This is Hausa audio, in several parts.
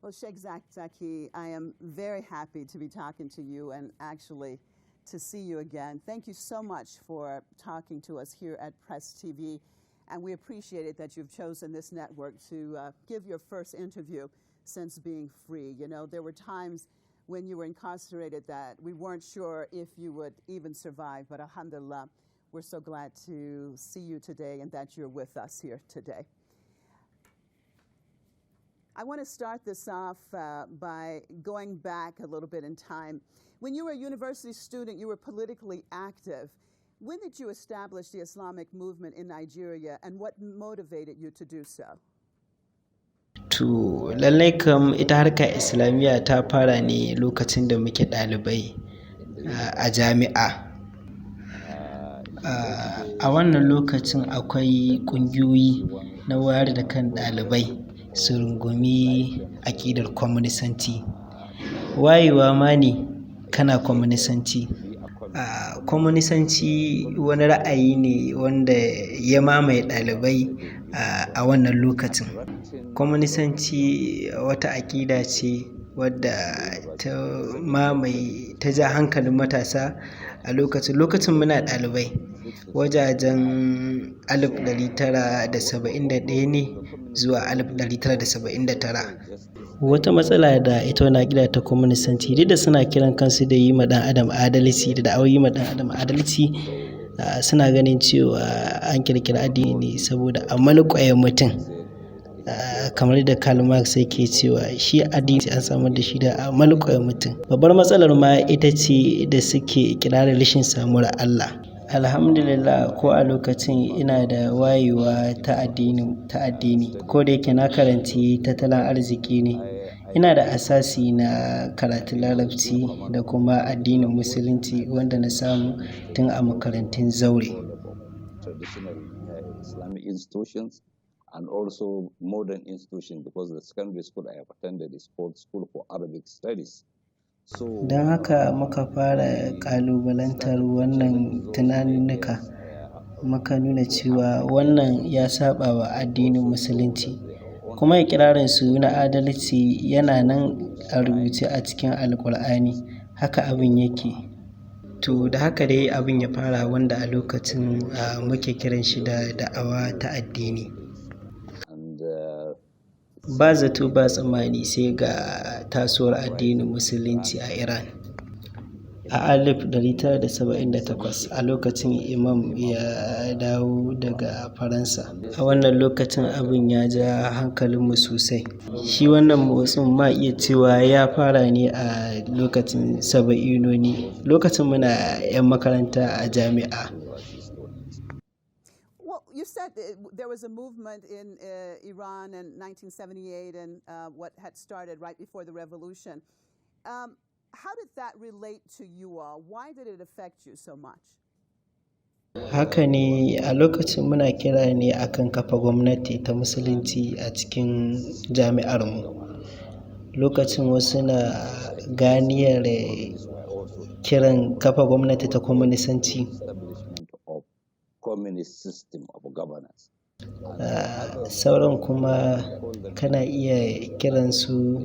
Well, Sheikh Zakzaky, I am very happy to be talking to you and actually to see you again. Thank you so much for talking to us here at Press TV, and we appreciate it that you've chosen this network to give your first interview since being free. You know, there were times when you were incarcerated that we weren't sure if you would even survive, but alhamdulillah, we're so glad to see you today and that you're with us here today. I want to start this off by going back a little bit in time. When you were a university student, you were politically active. When did you establish the Islamic movement in Nigeria, and what motivated you to do so? To lallai kam ita harkar islamiyya ta fara ne lokacin da muke ɗalibai a jami'a. A wannan lokacin akwai ƙungiyoyi na wayar da kan ɗalibai su rungumi aƙidar kwaminisanci. Wayewa ma ne kana kwaminisanci. Kwaminisanci wani ra'ayi ne wanda ya mamaye ɗalibai a wannan lokacin. Kwaminisanci wata aƙida ce wadda ta ja hankalin matasa a lokacin muna ɗalibai wajajen 1971 ne zuwa 1979. Wata matsala da ita wannan aƙida ta kwaminisanci, duk da suna kiran kansu da yi ma ɗan adam adalci da da'awar yi ma ɗan adam adalci, suna ganin cewa an ƙirƙiri addini ne saboda a malƙwaye mutum, kamar da Karl Marx yake cewa shi addini an samar da shi da a malƙwaye mutum. Babbar matsalar ma ita ce da suke ikirarin rashin samuwar Allah. Alhamdulillah, ko a lokacin ina da wayewa ta addini, ko da yake na karanci tattalin arziki ne. Ina da asasi na karatun larabci da kuma addinin musulunci wanda na samu tun a makarantun zaure. And also modern institutions, because the secondary school I have attended is called School for Arabic Studies. Don haka muka fara ƙalubalantar wannan tunaninnika, muka nuna cewa wannan ya saba wa addinin musulunci, kuma ikirarinsu na adalci yana nan a rubuce a cikin Alƙur'ani, haka abin yake. To da haka dai abin ya fara, wanda a lokacin muke kiran shi da da'awa ta addini. Ba zato ba tsammani sai ga tasowar addinin musulunci a Iran a 1978, a lokacin Imam ya dawo daga Faransa. A wannan lokacin abin ya ja hankalinmu sosai. Shi wannan motsin ma iya cewa ya fara ne a lokacin saba'inoni, lokacin muna 'yan makaranta a jami'a. You said there was a movement in Iran in 1978 and what had started right before the revolution. How did that relate to you all? Why did it affect you so much? Haka ne, a lokacin muna kira ne akan kafa gwamnati ta musulunci a cikin jami'armu. Lokacin wasu na ganiyar kiran kafa gwamnati ta kwaminisanci. Communist system of governance. Sauran kuma kana iya kiransu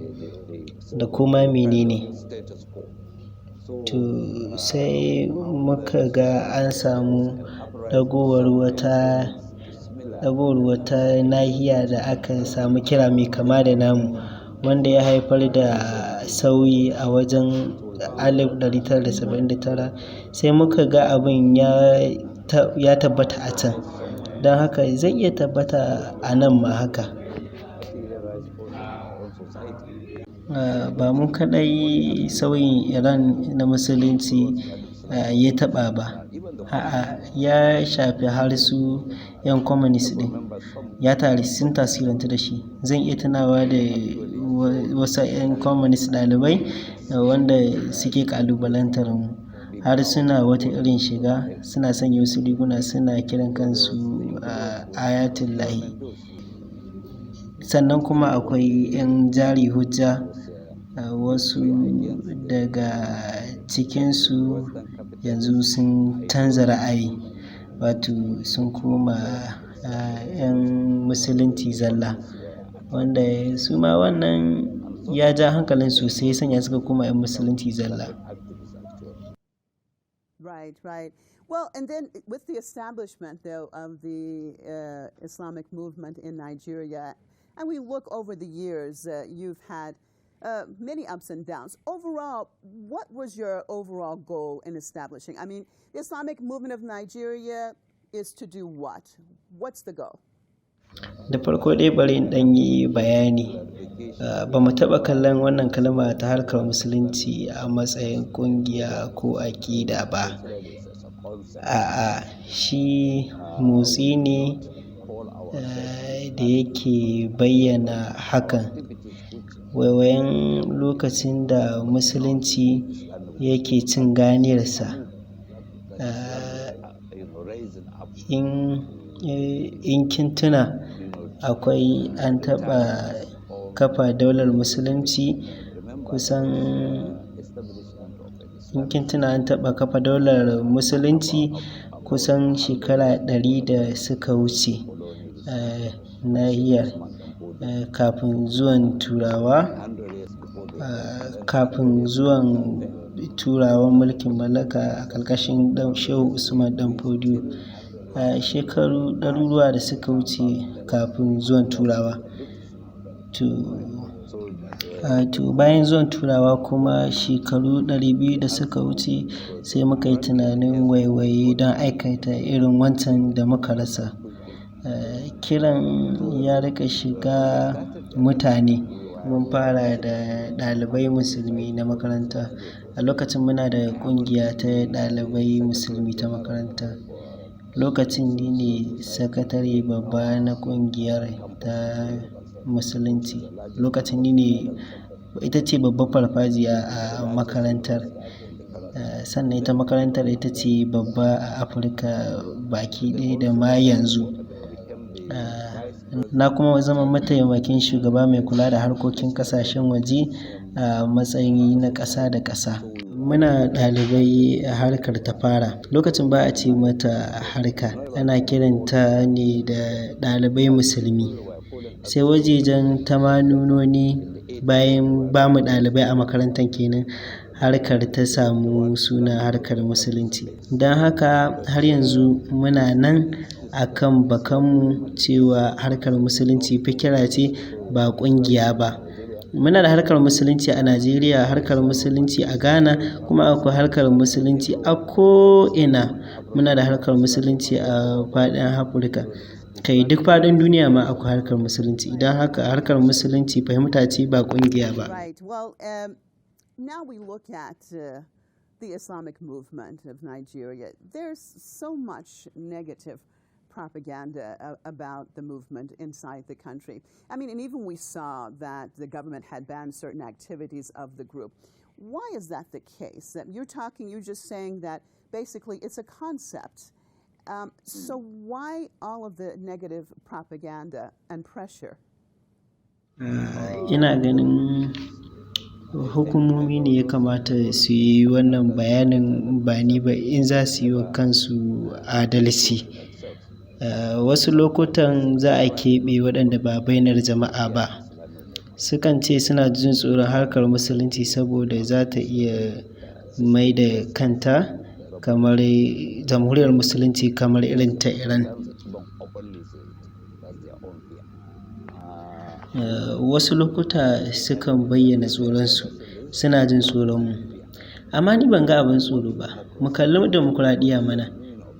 da kuma menene. To sai muka ga an samu ɗagowar wata nahiya da aka samu kira mai kama da namu, wanda ya haifar da sauyi a wajen 1979. Sai muka ga abin ya tabbata a can, don haka zai iya tabbata a nan ma haka. Ba mu kaɗai sauyin Iran na musulunci ya taɓa ba, a'a, ya shafi har su 'yan communist ɗin, sun tasirantu da shi. Zan iya tunawa da wasu 'yan communist ɗalibai wanda suke ƙalubalantar mu, har suna wata irin shiga, suna sanya wasu riguna, suna kiran kansu ayatullahi. Sannan kuma akwai 'yan jari hujja, wasu daga cikinsu yanzu sun canza ra'ayi, wato sun koma 'yan musulunci zalla, wanda su ma wannan ya ja hankalin sosai ya sanya suka koma 'yan musulunci zalla. Right, right. Well, and then with the establishment, though, of the Islamic movement in Nigeria, and we look over the years, you've had many ups and downs. Overall, what was your overall goal in establishing? I mean, the Islamic movement of Nigeria is to do what? What's the goal? Da farko dai bari in ɗan yi bayani. Ba mu taɓa kallon wannan kalma ta harkar musulunci a matsayin ƙungiya ko aƙida ba. A'a, shi motsi ne da yake bayyana hakan. Waiwayen lokacin da musulunci yake cin ganiyarsa. In kin tuna akwai an taɓa kafa daular musulunci kusan in kin tuna an taɓa kafa daular musulunci kusan shekara 100 da suka wuce nahiyar kafin zuwan turawan mulkin mallaka a ƙarƙashin Shehu Usman ɗan Fodiyo. Shekaru ɗaruruwa da suka wuce kafin zuwan turawa. To bayan zuwan turawa kuma shekaru 200 da suka wuce sai muka yi tunanin waiwaye don aikata irin wancan da muka rasa. Kiran ya rika shiga mutane. Mun fara da ɗalibai musulmi na makaranta. A lokacin muna da ƙungiya ta ɗalibai musulmi ta makaranta. Lokacin ni ne sakatare babba na ƙungiyar ta musulunci. Lokacin ni ne ita ce babbar farfajiya a makarantar. Sannan ita makarantar ita ce babba a Afirka baki ɗaya da ma yanzu. Na kuma zama mataimakin shugaba mai kula da harkokin ƙasashen waje a matsayi na ƙasa da ƙasa. Muna ɗalibai a harkar ta fara. Lokacin ba a ce mata harka, ana kiranta ne da ɗalibai musulmi. Sai wajejen tamanunoni bayan ba mu ɗalibai a makarantar kenan, harkar ta samu suna harkar musulunci. Don haka har yanzu muna nan a kan bakanmu cewa harkar musulunci fikira ce ba ƙungiya ba. Muna da harkar musulunci a Najeriya, harkar musulunci a Ghana, kuma akwai harkar musulunci a ko'ina. Muna da harkar musulunci a faɗin Afirka. Kai duk faɗin duniya ma akwai harkar musulunci. Don haka harkar musulunci fahimta ce ba ƙungiya ba. Right. Well, now we look at the Islamic movement of Nigeria. There's so much negative propaganda about the movement inside the country. I mean, and even we saw that the government had banned certain activities of the group. Why is that the case? You're just saying that basically it's a concept. So why all of the negative propaganda and pressure? Ina ganin hukumomi ne ya kamata su yi wannan bayanin ba ni ba in za su yi wa kansu adalci. Wasu lokutan za a keɓe waɗanda ba bainar jama'a ba. Sukan ce suna jin tsoron harkar musulunci saboda za ta iya mai da kanta kamar jamhuriyar musulunci kamar irin ta Iran. Wasu lokuta sukan bayyana tsoronsu, suna jin tsoronmu. Amma ni ban ga abin tsoro ba. Mu kalli dimokuraɗiyya mana.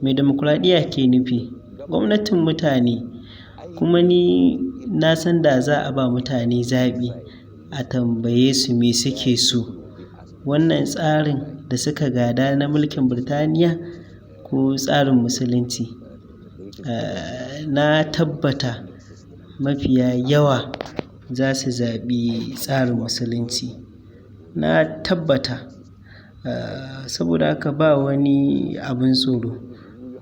Me dimokuraɗiyya ke nufi? Gwamnatin mutane. Kuma ni na san da za a ba mutane zaɓi a tambaye su me suke so. Wannan tsarin da suka gada na mulkin Birtaniya ko tsarin musulunci. Na tabbata mafiya yawa za su zaɓi tsarin musulunci. Na tabbata. Saboda haka ba wani abin tsoro.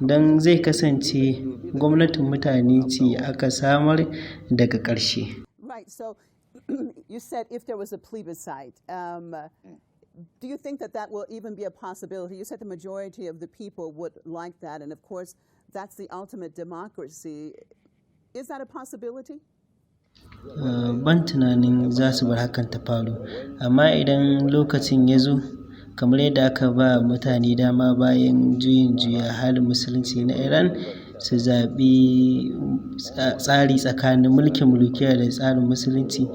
Don zai kasance gwamnatin mutane ce aka samar daga ƙarshe. Right. So you said if there was a plebiscite, do you think that will even be a possibility? You said the majority of the people would like that, and of course, that's the ultimate democracy. Is that a possibility? ban tunanin za su bar hakan ta faru. Amma idan lokacin ya zo, kamar yadda aka ba mutane dama bayan juyin juya halin musulunci na Iran su zaɓi tsari tsakanin mulkin mulukiya da tsarin musulunci,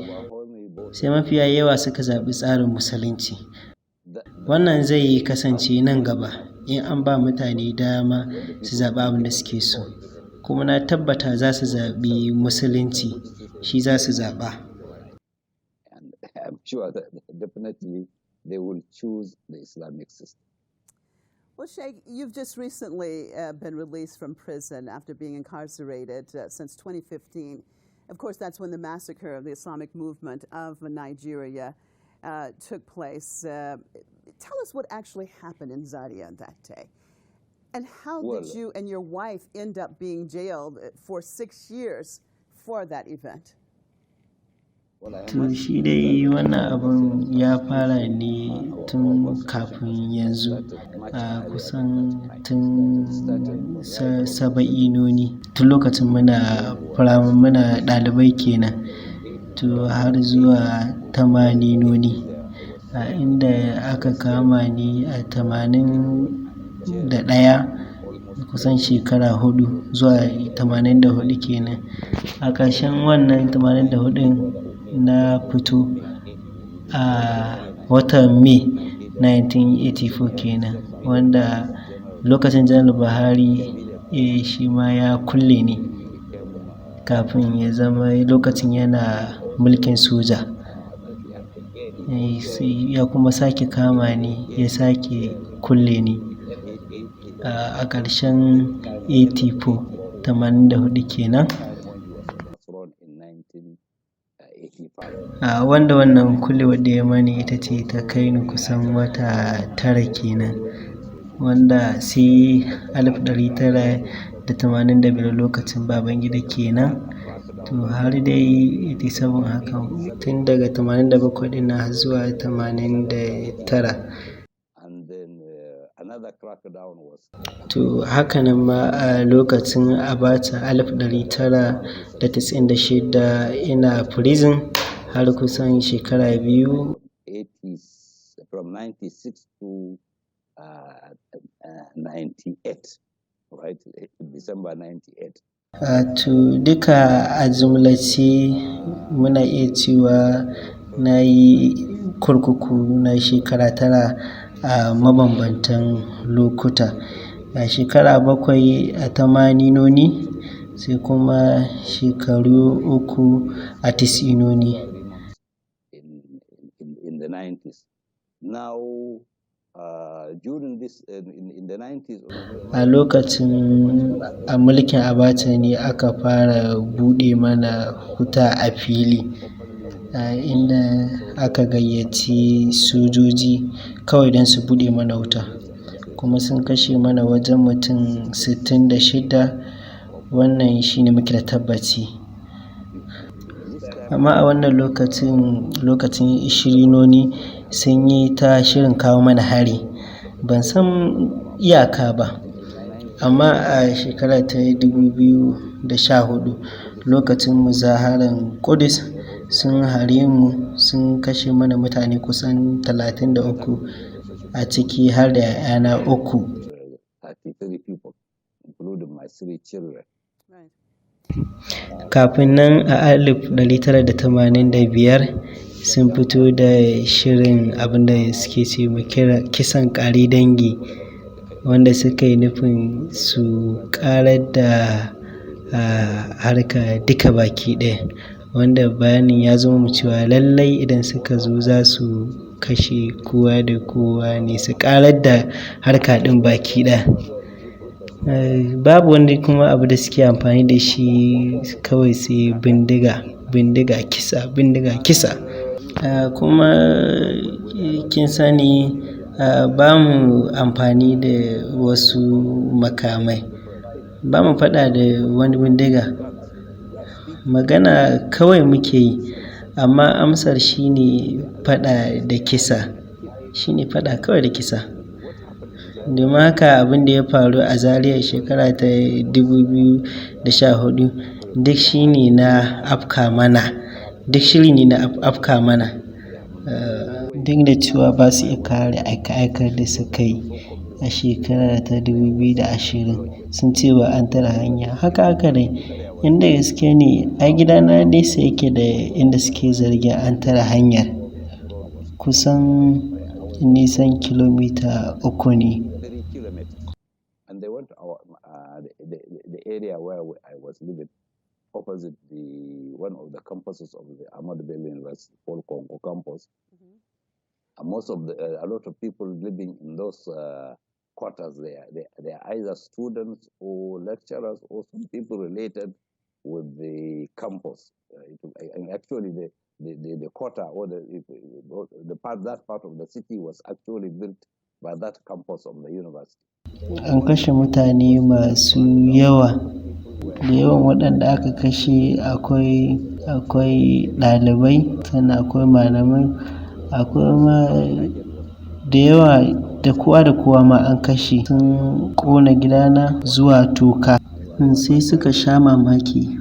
sai mafiya yawa suka zaɓi tsarin musulunci. Wannan zai kasance nan gaba in an ba mutane dama su zaɓi abin da suke so. Kuma na tabbata za su zaɓi musulunci, shi za su zaɓa. And I'm sure that definitely they will choose the Islamic system. Well, Sheikh, you've just recently been released from prison after being incarcerated since 2015. Of course, that's when the massacre of the Islamic movement of Nigeria took place. Tell us what actually happened in Zaria that day. And how did you and your wife end up being jailed for 6 years for that event? To shi dai wannan abun ya fara ne tun kafin yanzu, kusan tun saba'inoni, tun lokacin muna ɗalibai kenan, to har zuwa tamaninoni, inda aka kama ni a 81, kusan shekara 4 zuwa 84 kenan. A ƙarshen wannan 84 na fito a watan Mai 1984 kenan, wanda lokacin Janar Buhari shi ma ya kulle ni kafin ya zama lokacin yana mulkin soja. Ya kuma sake kama ni ya sake kulle ni a ƙarshen 84 kenan. Wanda wannan kullewar da ya mani ita ce ta kai ni kusan wata 9 kenan, wanda sai 1985 lokacin Babangida kenan, to har dai 87 haka, tun daga 87 ɗin har zuwa 89. To hakanan ma a lokacin Abacha 1996 ina prison har kusan shekara 2. From 96 to 98, right? December 98. To duka a jumlace muna iya cewa na yi kurkuku na shekara 9 a mabambantan lokuta. A shekara 7 a tamaninoni, sai kuma shekaru 3 a tisinoni. In the 90s. Now, during this, in the 90s. A lokacin a mulkin Abacha ne aka fara buɗe mana wuta a fili, inda aka gayyaci sojoji kawai don su buɗe mana wuta, kuma sun kashe mana wajen mutum 66. Wannan shine muke da tabbaci. Amma a wannan lokacin ishirinoni sun yi ta shirin kawo mana hari, ban san iyaka ba. Amma a shekara ta 2014 lokacin muzaharar Ƙudus sun hare mu, sun kashe mana mutane kusan 33, a ciki har da 'ya'yana 3. 33 people, including my 3 children. Kafin nan a 1985 sun fito da shirin abin da suke ce ma kisan ƙare dangi, wanda suka yi nufin su ƙarar da harka duka baki ɗaya, wanda bayanin ya zama mu cewa lallai idan suka zo za su kashe kowa da kowa ne, su ƙarar da harka ɗin baki ɗaya. Babu wani kuma abu da suke amfani da shi kawai sai bindiga kisa. Kuma kin sani ba mu amfani da wasu makamai, ba mu faɗa da wani bindiga, magana kawai muke yi. Amma amsar shine faɗa da kisa, shine faɗa kawai da kisa. Domin haka abin da ya faru a Zaria shekara ta 2014 duk shine na afka mana duk shiri ne na afka mana. Duk da cewa ba su iya kare aika-aikar da suka yi a shekara ta 2020, sun ce ba an tare hanya. Haka dai, inda gaske ne, ai gidana nesa yake da inda suke zargin an tare hanyar. Kusan nisan kilomita 3 ne. 3 kilometers. And they went to the area where I was living, opposite one of the campuses of the Ahmadu Bello University, called Congo campus. And most of a lot of people living in those quarters there, they are either students or lecturers or some people related with the campus. And actually, the quarter or that part of the city was actually built by that campus of the university. An kashe mutane masu yawa. Da yawan waɗanda aka kashe akwai ɗalibai, sannan akwai malamai, akwai ma da yawa, da kowa ma an kashe. Sun ƙona gidana zuwa toka. Sai suka sha mamaki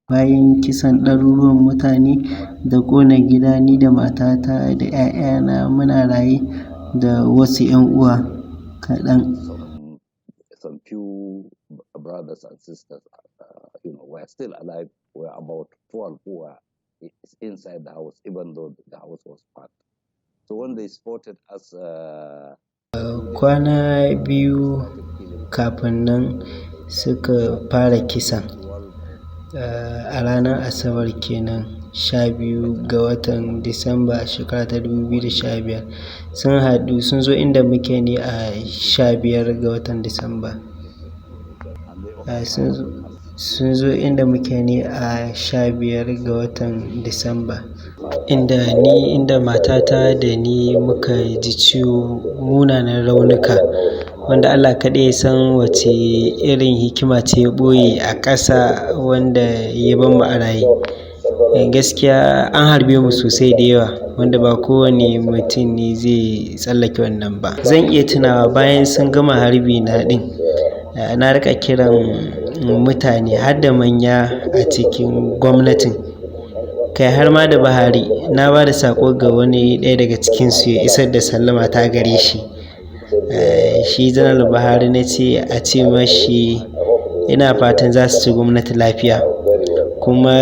bayan kisan ɗaruruwan mutane da ƙona gida, ni da matata da 'ya'yana muna raye da wasu 'yan uwa kaɗan. Some few brothers and sisters, were still alive. Were about 12 who were inside the house, even though the house was packed. So when they spotted us, kwana biyu kafin nan suka fara kisan. A ranar Asabar kenan, 12 ga watan Disamba shekara ta 2015, sun zo inda muke ne a 15 ga watan Disamba. Sun zo inda muke ne a 15 ga watan Disamba, inda matata da ni muka ji ciwo, munanan raunuka, wanda Allah kaɗai ya san wace irin hikima ce ya ɓoye a ƙasa wanda ya bar mu a raye. Gaskiya an harbe mu sosai da yawa, wanda ba kowane mutum ne zai tsallake wannan ba. Zan iya tunawa bayan sun gama harbi na ɗin, na rika kiran mutane har da manya a cikin gwamnatin, kai har ma da Buhari. Na ba da saƙo ga wani ɗaya daga cikinsu ya isar da sallama ta gare shi. Shi Janar Buhari na ce a ce mashi ina fatan za su ci gwamnati lafiya, kuma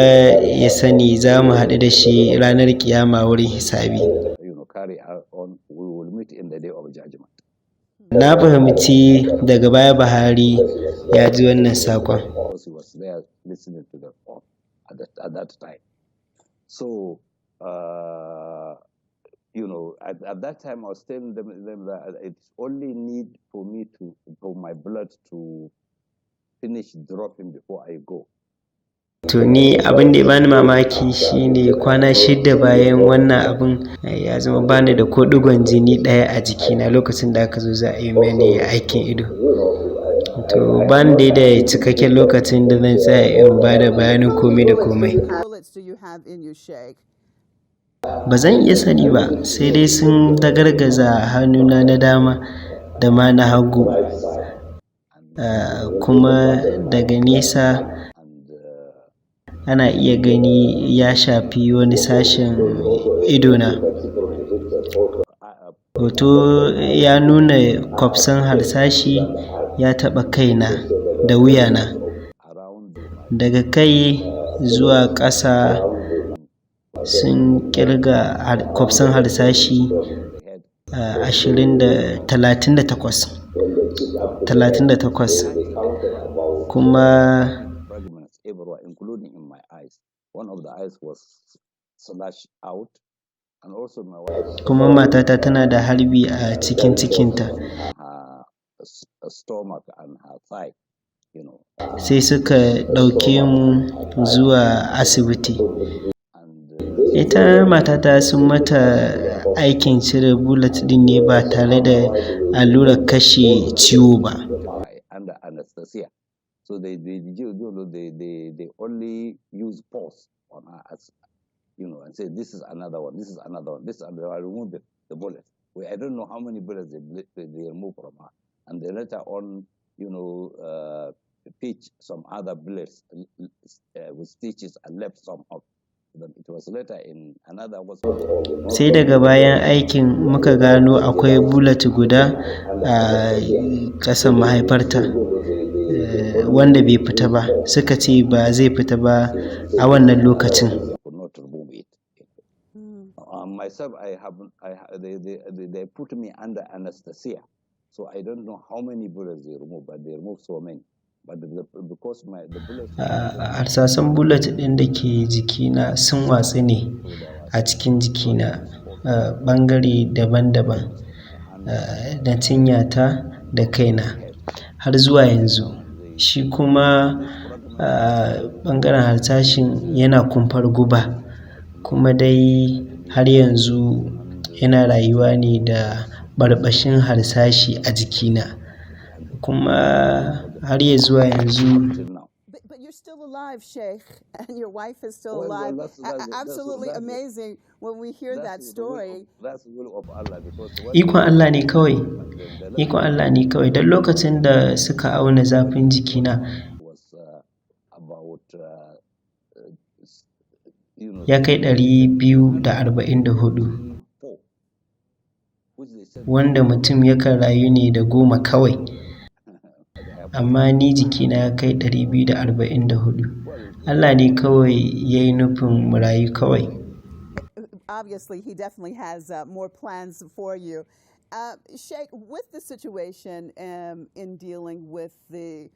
ya sani za mu haɗu da shi ranar ƙiyama wurin hisabi. Na fahimci daga baya Buhari ya ji wannan saƙon. So, at that time I was telling them that it's only need for my blood to finish dropping before I go. To ni abin da ya bani mamaki shine kwana 6 bayan wannan abin ya zama bani da ko ɗigon jini ɗaya a jikina lokacin da aka zo za a yi mani aikin ido. To bani dai da cikakken lokacin da zan tsaya in ba da bayanin komai da komai. Ba zan iya sani ba, sai dai sun dagargaza hannuna na dama da ma na hagu. Kuma daga nesa ana iya gani ya shafi wani sashen idona. Hoto ya nuna kwafsan harsashi ya taɓa kaina da wuyana. Daga kai zuwa ƙasa sun ƙirga kwafsan harsashi 38. Kuma including in my eyes. One of the eyes was slashed out, and also my wife. Kuma matata tana da harbi a cikin cikinta. Her stomach and her thigh, Sai suka ɗauke mu zuwa asibiti. Ita matata sun mata aikin cire bullet din ne ba tare da allurar kashe ciwo ba. Under anesthesia. So they only use pulse on us, and say this is another one, this is another one, this is another one. I remove the bullets. I don't know how many bullets they remove from her, and they later on, pitch some other bullets with stitches and left some up. It was later in another hospital. Sai daga bayan aikin muka gano akwai bullet guda a ƙasan mahaifarta wanda bai fita ba. Suka ce ba zai fita ba a wannan lokacin. Could not remove it. Myself, they put me under anesthesia, so I don't know how many bullets they removed, but they removed so many. But because the bullets. Harsasan bullet ɗin da ke jikina sun watsu ne a cikin jikina ɓangare daban-daban da cinyata da kaina har zuwa yanzu. Shi kuma ɓangaren harsashin yana kumfar guba, kuma dai har yanzu yana rayuwa ne da barbashin harsashi a jikina, kuma har ya zuwa yanzu. But you're still alive, Sheikh, and your wife is still alive. Absolutely amazing when we hear that story. That's the will of Allah, because Ikon Allah ne kawai, ikon Allah ne kawai. Don lokacin da suka auna zafin jikina ya kai 244, wanda mutum yakan rayu ne da 10 kawai, amma ni jikina ya kai 244. Allah ne kawai ya yi nufin mu rayu kawai. Obviously, he definitely has more plans for you. Sheikh, with the situation in dealing with the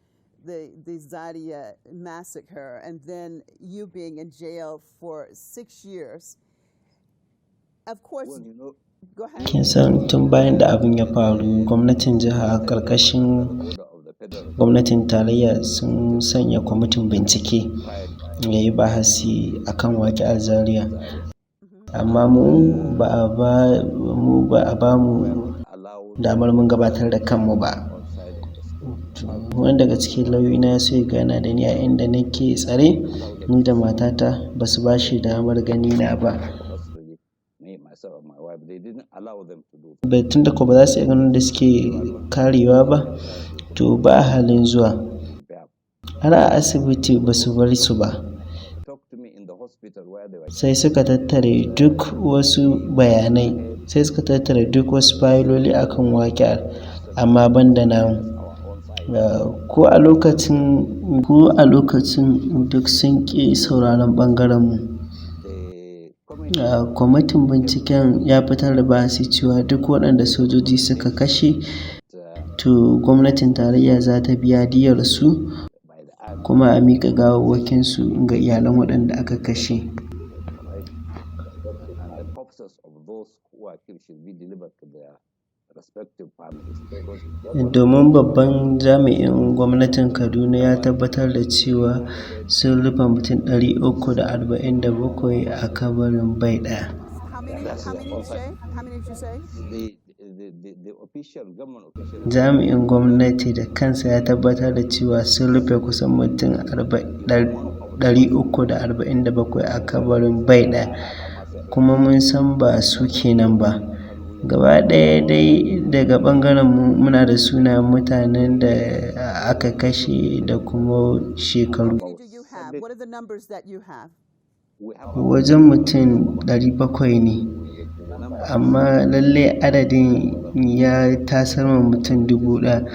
Zaria massacre, and then you being in jail for 6 years, of course. Well, you know, go ahead. Kin san tun bayan da abin ya faru, gwamnatin jiha ƙarƙashin gwamnatin tarayya sun sanya kwamitin bincike ya yi bahasi akan waƙi'ar Zaria, amma mu ba a ba mu damar mun gabatar da kanmu ba. Wani daga cikin lauyoyina ya so ya gana da ni a inda nake tsare, ni da matata ba su ba shi damar ganina ba. Tun da ko ba za su iya ganin da suke karewa ba, to ba halin zuwa. Har a asibiti ba su bar su ba, sai suka tattare duk wasu bayanai, sai suka tattare duk wasu fayiloli akan waƙi'ar, amma ban da namu. Ko a lokacin duk sun ƙi sauraron ɓangarenmu. Kwamitin binciken ya fitar da bahasi cewa duk waɗanda sojoji suka kashe, to gwamnatin tarayya za ta biya diyyarsu kuma a miƙa gawawwakinsu ga iyalan waɗanda aka kashe. Domin babban jami'in gwamnatin Kaduna ya tabbatar da cewa sun rufe mutum 347 a kabarin bai ɗaya. Jami'in gwamnati da kansa ya tabbatar da cewa sun rufe kusan mutum 347 a kabarin bai ɗaya, kuma mun san ba su kenan ba. Gaba ɗaya dai daga ɓangaren mu muna da sunayen mutanen da aka kashe da kuma shekaru. Wajen mutum 700 ne, amma lallai adadin ya tasar ma mutum 1000.